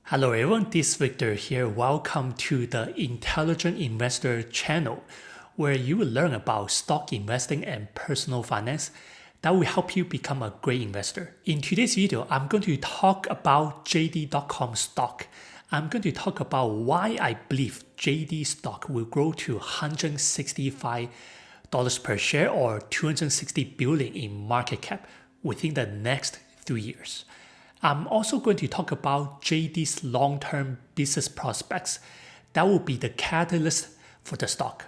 Hello everyone, this is Victor here. Welcome to the Intelligent Investor channel, where you will learn about stock investing and personal finance that will help you become a great investor. In today's video, I'm going to talk about JD.com stock. I'm going to talk about why I believe JD stock will grow to $165 per share or 260 billion in market cap within the next 3 years. I'm also going to talk about JD's long-term business prospects that will be the catalyst for the stock.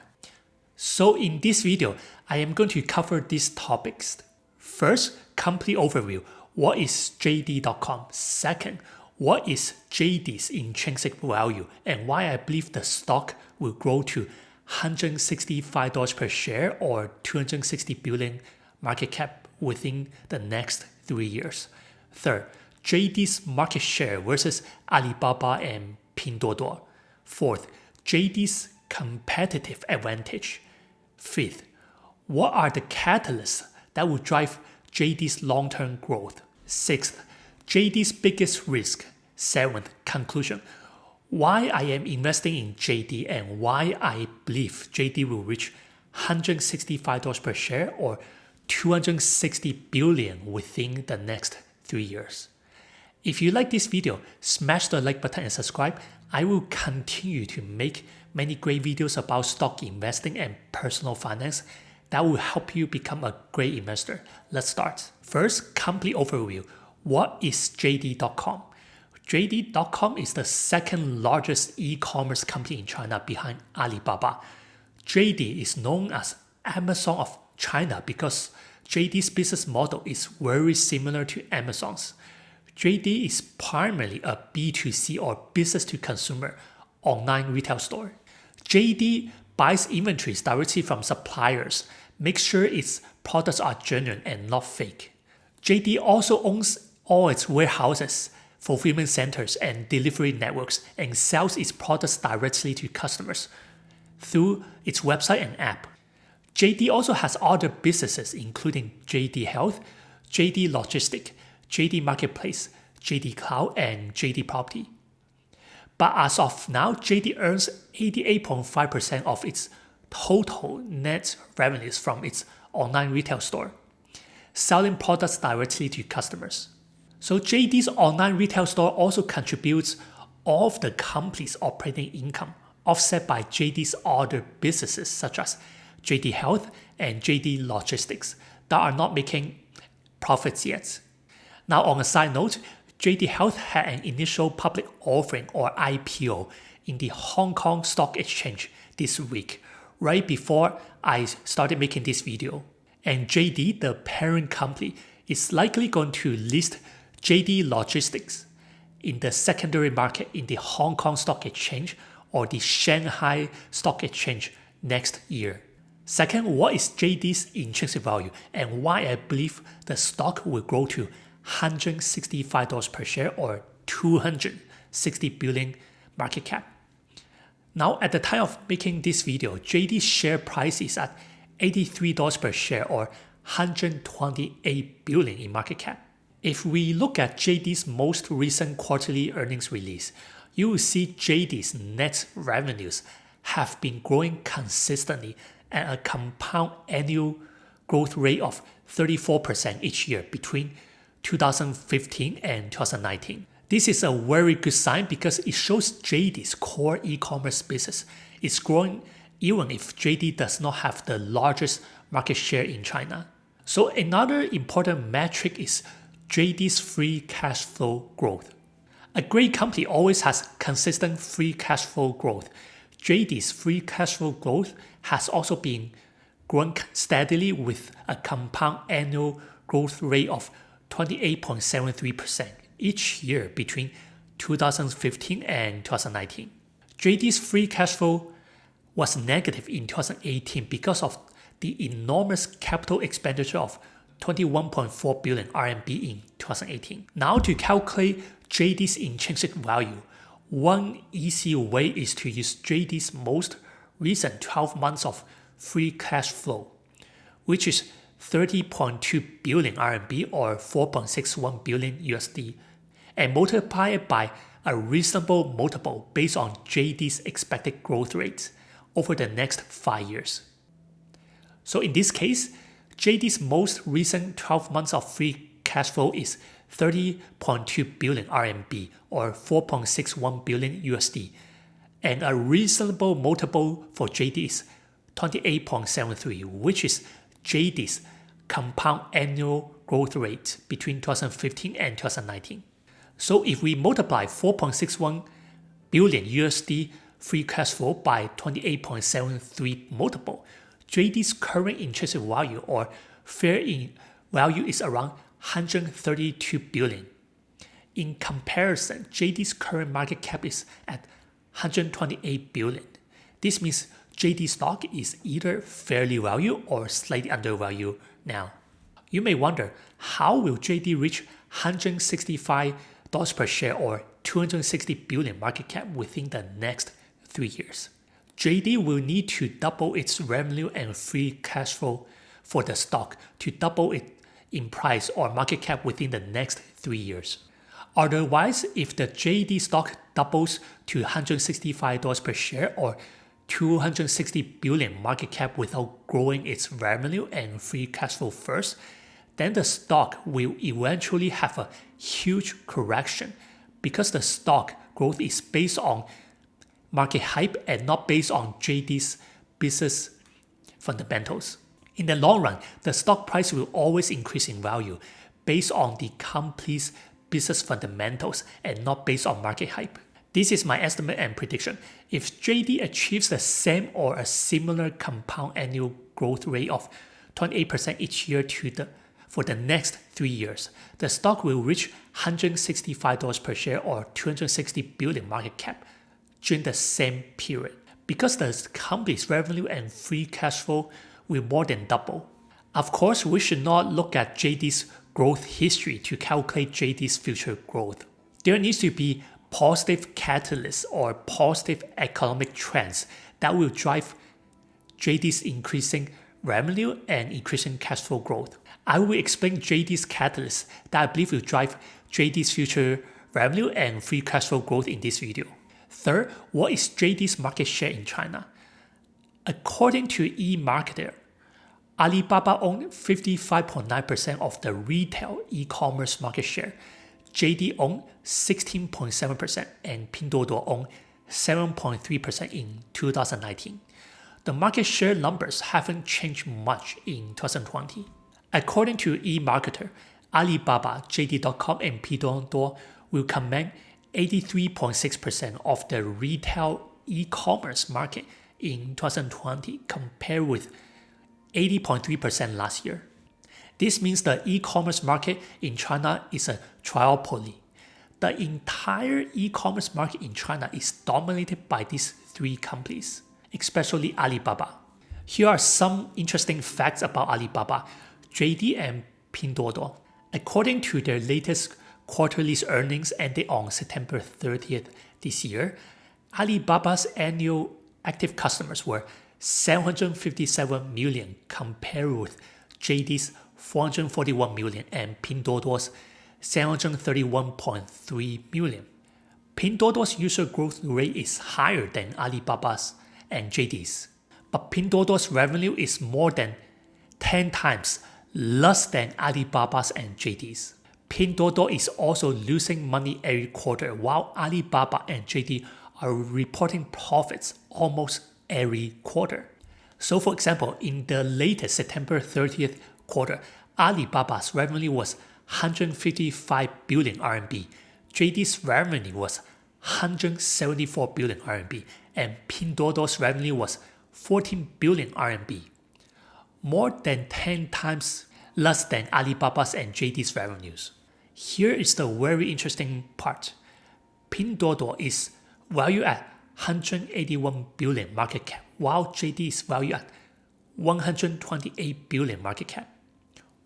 So in this video, I am going to cover these topics. First, company overview. What is JD.com? Second, what is JD's intrinsic value and why I believe the stock will grow to $165 per share or 260 billion market cap within the next 3 years. Third, JD's market share versus Alibaba and Pinduoduo. Fourth, JD's competitive advantage. Fifth, what are the catalysts that will drive JD's long-term growth? Sixth, JD's biggest risk. Seventh, conclusion. Why I am investing in JD and why I believe JD will reach $165 per share or 260 billion within the next 3 years. If you like this video, smash the like button and subscribe. I will continue to make many great videos about stock investing and personal finance that will help you become a great investor. Let's start. First, company overview. What is JD.com? JD.com is the second largest e-commerce company in China behind Alibaba. JD is known as Amazon of China because JD's business model is very similar to Amazon's. JD is primarily a B2C or business-to-consumer online retail store. JD buys inventories directly from suppliers, makes sure its products are genuine and not fake. JD also owns all its warehouses, fulfillment centers, and delivery networks and sells its products directly to customers through its website and app. JD also has other businesses including JD Health, JD Logistics, JD Marketplace, JD Cloud, and JD Property. But as of now, JD earns 88.5% of its total net revenues from its online retail store, selling products directly to customers. So JD's online retail store also contributes all of the company's operating income, offset by JD's other businesses such as JD Health and JD Logistics that are not making profits yet. Now, on a side note, JD Health had an initial public offering or IPO in the Hong Kong Stock Exchange this week, right before I started making this video. And JD, the parent company, is likely going to list JD Logistics in the secondary market in the Hong Kong Stock Exchange or the Shanghai Stock Exchange next year. Second, what is JD's intrinsic value and why I believe the stock will grow to $165 per share or 260 billion market cap. Now, at the time of making this video, JD's share price is at $83 per share or 128 billion in market cap. If we look at JD's most recent quarterly earnings release, you will see JD's net revenues have been growing consistently at a compound annual growth rate of 34% each year between 2015 and 2019. This is a very good sign because it shows JD's core e-commerce business is growing even if JD does not have the largest market share in China. So another important metric is JD's free cash flow growth. A great company always has consistent free cash flow growth. JD's free cash flow growth has also been growing steadily with a compound annual growth rate of 28.73% each year between 2015 and 2019. JD's free cash flow was negative in 2018 because of the enormous capital expenditure of 21.4 billion RMB in 2018. Now, to calculate JD's intrinsic value, one easy way is to use JD's most recent 12 months of free cash flow, which is 30.2 billion RMB or 4.61 billion USD, and multiply it by a reasonable multiple based on JD's expected growth rates over the next 5 years. So in this case, JD's most recent 12 months of free cash flow is 30.2 billion RMB or 4.61 billion USD, and a reasonable multiple for JD is 28.73, which is JD's compound annual growth rate between 2015 and 2019. So if we multiply 4.61 billion USD free cash flow by 28.73 multiple, JD's current intrinsic value or fair value is around 132 billion. In comparison, JD's current market cap is at 128 billion. This means JD stock is either fairly valued or slightly undervalued now. You may wonder, how will JD reach $165 per share or 260 billion market cap within the next 3 years? JD will need to double its revenue and free cash flow for the stock to double it in price or market cap within the next 3 years. Otherwise, if the JD stock doubles to $165 per share or 260 billion market cap without growing its revenue and free cash flow first, then the stock will eventually have a huge correction because the stock growth is based on market hype and not based on JD's business fundamentals. In the long run, the stock price will always increase in value based on the company's business fundamentals and not based on market hype. This is my estimate and prediction. If JD achieves the same or a similar compound annual growth rate of 28% each year for the next 3 years, the stock will reach $165 per share or 260 billion market cap during the same period, because the company's revenue and free cash flow will more than double. Of course, we should not look at JD's growth history to calculate JD's future growth. There needs to be positive catalysts or positive economic trends that will drive JD's increasing revenue and increasing cash flow growth. I will explain JD's catalysts that I believe will drive JD's future revenue and free cash flow growth in this video. Third, what is JD's market share in China? According to eMarketer, Alibaba owned 55.9% of the retail e-commerce market share, JD owned 16.7%, and Pinduoduo owned 7.3% in 2019. The market share numbers haven't changed much in 2020. According to eMarketer, Alibaba, JD.com, and Pinduoduo will command 83.6% of the retail e-commerce market in 2020 compared with 80.3% last year. This means the e-commerce market in China is a triopoly. The entire e-commerce market in China is dominated by these 3 companies, especially Alibaba. Here are some interesting facts about Alibaba, JD, and Pinduoduo. According to their latest quarterly earnings ended on September 30th this year, Alibaba's annual active customers were 757 million compared with JD's 441 million and Pinduoduo's 731.3 million. Pinduoduo's user growth rate is higher than Alibaba's and JD's, but Pinduoduo's revenue is more than 10 times less than Alibaba's and JD's. Pinduoduo is also losing money every quarter, while Alibaba and JD are reporting profits almost every quarter. So for example, in the latest September 30th quarter, Alibaba's revenue was 155 billion RMB, JD's revenue was 174 billion RMB, and Pinduoduo's revenue was 14 billion RMB, more than 10 times less than Alibaba's and JD's revenues. Here is the very interesting part. Pinduoduo is valued at 181 billion market cap, while JD is valued at 128 billion market cap.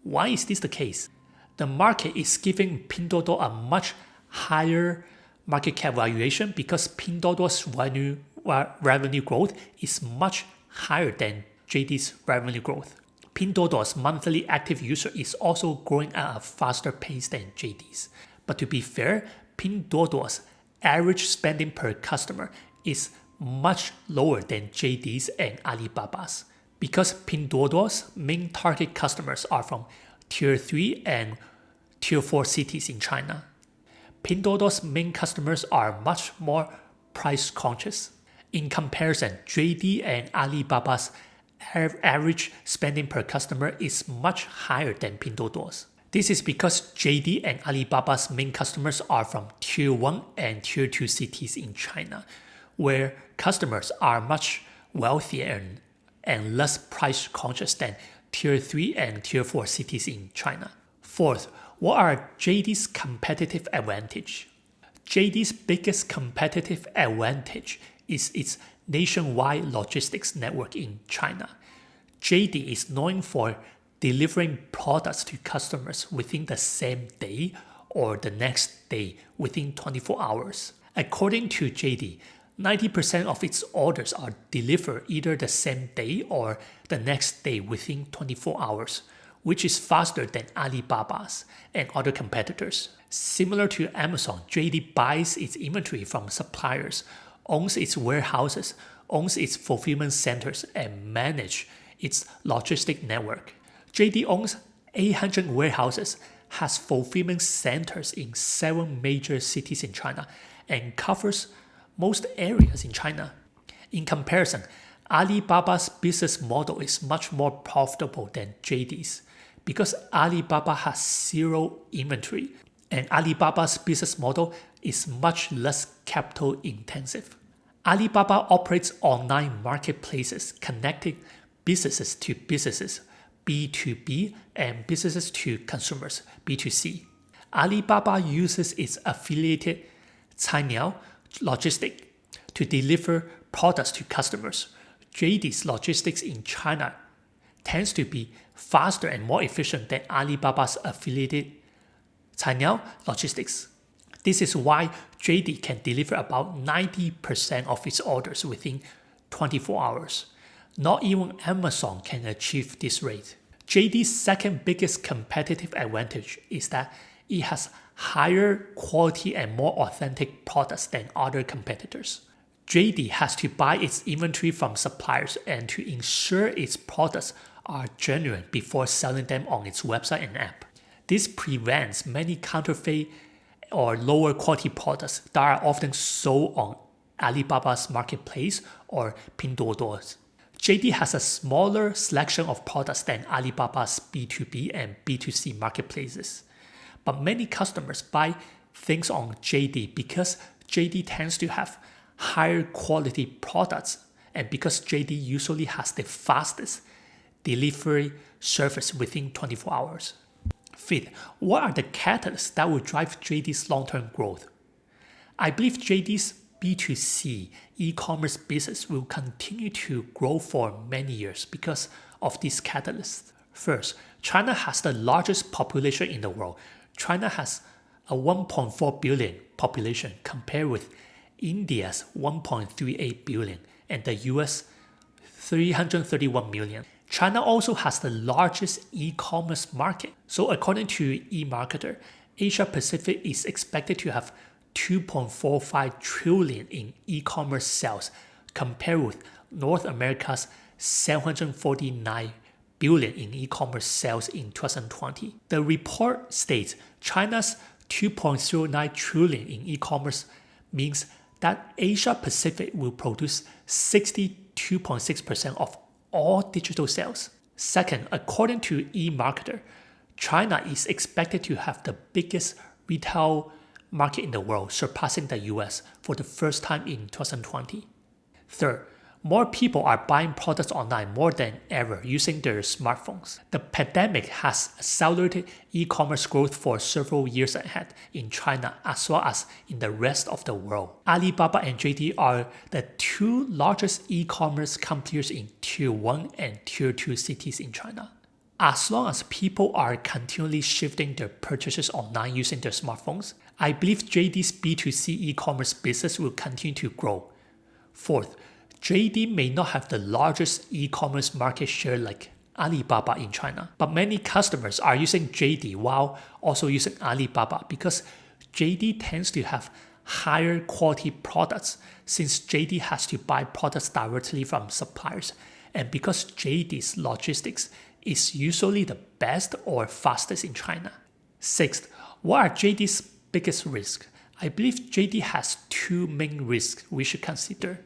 Why is this the case? The market is giving Pinduoduo a much higher market cap valuation because Pinduoduo's revenue growth is much higher than JD's revenue growth. Pinduoduo's monthly active user is also growing at a faster pace than JD's. But to be fair, Pinduoduo's average spending per customer is much lower than JD's and Alibaba's because Pinduoduo's main target customers are from Tier 3 and Tier 4 cities in China. Pinduoduo's main customers are much more price conscious. In comparison, JD and Alibaba's average spending per customer is much higher than Pinduoduo's. This is because JD and Alibaba's main customers are from Tier 1 and Tier 2 cities in China, where customers are much wealthier and less price conscious than Tier 3 and Tier 4 cities in China. Fourth, what are JD's competitive advantage? JD's biggest competitive advantage is its nationwide logistics network in China. JD is known for delivering products to customers within the same day or the next day within 24 hours. According to JD, 90% of its orders are delivered either the same day or the next day within 24 hours, which is faster than Alibaba's and other competitors. Similar to Amazon, JD buys its inventory from suppliers, owns its warehouses, owns its fulfillment centers, and manages its logistic network. JD owns 800 warehouses, has fulfillment centers in 7 major cities in China, and covers most areas in China. In comparison, Alibaba's business model is much more profitable than JD's because Alibaba has zero inventory, and Alibaba's business model is much less capital intensive. Alibaba operates online marketplaces connecting businesses to businesses, B2B, and businesses to consumers, B2C. Alibaba uses its affiliated Cainiao logistics to deliver products to customers. JD's logistics in China tends to be faster and more efficient than Alibaba's affiliated Cainiao logistics. This is why JD can deliver about 90% of its orders within 24 hours. Not even Amazon can achieve this rate. JD's second biggest competitive advantage is that it has higher quality and more authentic products than other competitors. JD has to buy its inventory from suppliers and to ensure its products are genuine before selling them on its website and app. This prevents many counterfeit or lower quality products that are often sold on Alibaba's marketplace or Pinduoduo's. JD has a smaller selection of products than Alibaba's B2B and B2C marketplaces. But many customers buy things on JD because JD tends to have higher quality products and because JD usually has the fastest delivery service within 24 hours. Fifth, what are the catalysts that will drive JD's long-term growth? I believe JD's B2C e-commerce business will continue to grow for many years because of these catalysts. First, China has the largest population in the world. China has a 1.4 billion population compared with India's 1.38 billion and the US 331 million. China also has the largest e-commerce market. So according to eMarketer, Asia Pacific is expected to have 2.45 trillion in e-commerce sales compared with North America's 749 billion in e-commerce sales in 2020. The report states China's 2.09 trillion in e-commerce means that Asia Pacific will produce 62.6% of all digital sales. Second, according to eMarketer, China is expected to have the biggest retail market in the world, surpassing the US for the first time in 2020. Third, more people are buying products online more than ever using their smartphones. The pandemic has accelerated e-commerce growth for several years ahead in China as well as in the rest of the world. Alibaba and JD are the two largest e-commerce companies in Tier 1 and Tier 2 cities in China. As long as people are continually shifting their purchases online using their smartphones, I believe JD's B2C e-commerce business will continue to grow. Fourth, JD may not have the largest e-commerce market share like Alibaba in China, but many customers are using JD while also using Alibaba because JD tends to have higher quality products since JD has to buy products directly from suppliers, and because JD's logistics is usually the best or fastest in China. Sixth, what are JD's biggest risks? I believe JD has two main risks we should consider.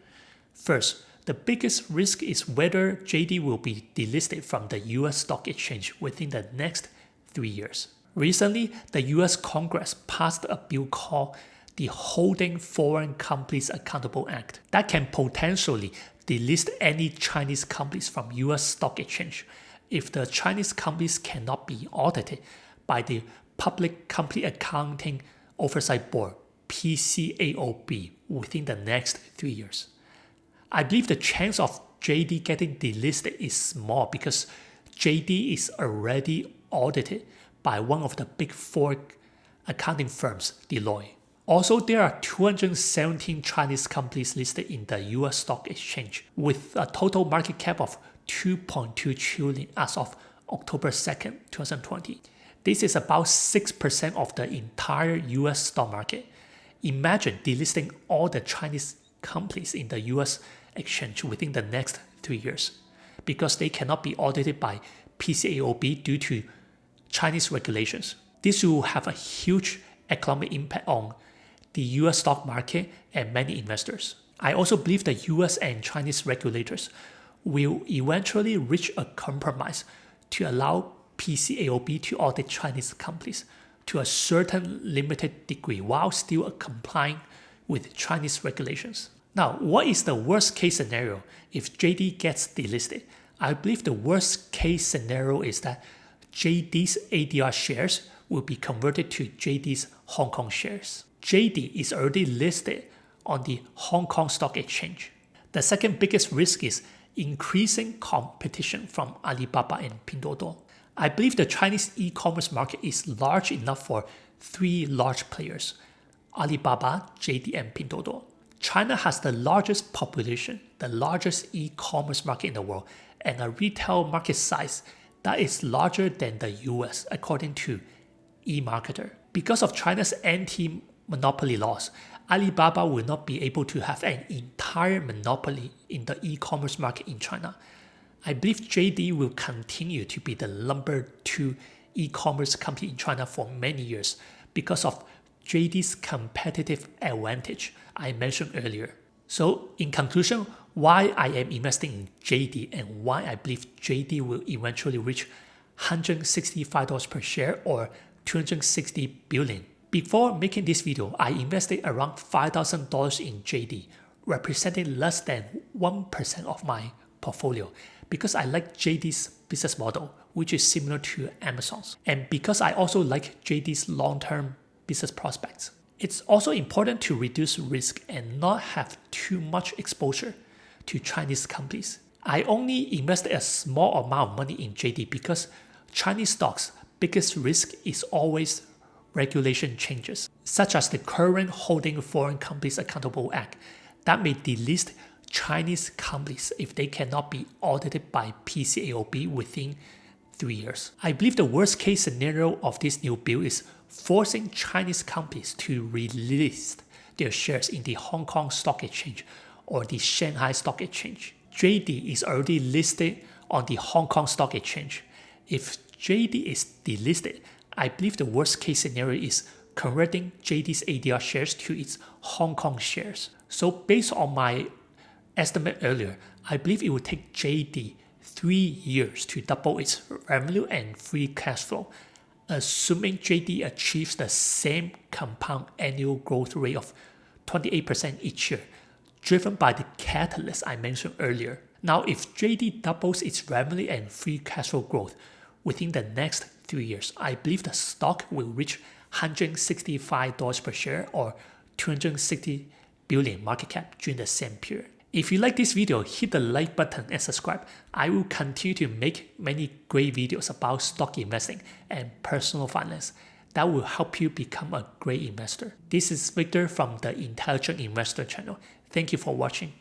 First, the biggest risk is whether JD will be delisted from the US stock exchange within the next 3 years. Recently, the US Congress passed a bill called the Holding Foreign Companies Accountable Act that can potentially delist any Chinese companies from US stock exchange if the Chinese companies cannot be audited by the Public Company Accounting Oversight Board, PCAOB, within the next 3 years. I believe the chance of JD getting delisted is small because JD is already audited by one of the big four accounting firms, Deloitte. Also, there are 217 Chinese companies listed in the US stock exchange with a total market cap of 2.2 trillion as of October 2nd, 2020. This is about 6% of the entire US stock market. Imagine delisting all the Chinese companies in the US exchange within the next 3 years because they cannot be audited by PCAOB due to Chinese regulations. This will have a huge economic impact on the US stock market and many investors. I also believe the US and Chinese regulators will eventually reach a compromise to allow PCAOB to audit Chinese companies to a certain limited degree while still complying with Chinese regulations. Now, what is the worst case scenario if JD gets delisted? I believe the worst case scenario is that JD's ADR shares will be converted to JD's Hong Kong shares. JD is already listed on the Hong Kong Stock Exchange. The second biggest risk is increasing competition from Alibaba and Pinduoduo. I believe the Chinese e-commerce market is large enough for 3 large players, Alibaba, JD, and Pinduoduo. China has the largest population, the largest e-commerce market in the world, and a retail market size that is larger than the US according to eMarketer. Because of China's anti-monopoly laws, Alibaba will not be able to have an entire monopoly in the e-commerce market in China. I believe JD will continue to be the number 2 e-commerce company in China for many years because of JD's competitive advantage I mentioned earlier. So in conclusion, why I am investing in JD and why I believe JD will eventually reach $165 per share or 260 billion. Before making this video, I invested around $5,000 in JD, representing less than 1% of my portfolio because I like JD's business model, which is similar to Amazon's, and because I also like JD's long-term business prospects. It's also important to reduce risk and not have too much exposure to Chinese companies. I only invested a small amount of money in JD because Chinese stocks' biggest risk is always regulation changes, such as the current Holding Foreign Companies Accountable Act that may delist Chinese companies if they cannot be audited by PCAOB within 3 years. I believe the worst case scenario of this new bill is forcing Chinese companies to relist their shares in the Hong Kong Stock Exchange or the Shanghai Stock Exchange. JD is already listed on the Hong Kong Stock Exchange. If JD is delisted, I believe the worst case scenario is converting JD's ADR shares to its Hong Kong shares. So based on my estimate earlier, I believe it will take JD 3 years to double its revenue and free cash flow, assuming JD achieves the same compound annual growth rate of 28% each year, driven by the catalyst I mentioned earlier. Now, if JD doubles its revenue and free cash flow growth within the next 3 years, I believe the stock will reach $165 per share or 260 billion market cap during the same period. If you like this video, hit the like button and subscribe. I will continue to make many great videos about stock investing and personal finance that will help you become a great investor. This is Victor from the Intelligent Investor channel. Thank you for watching.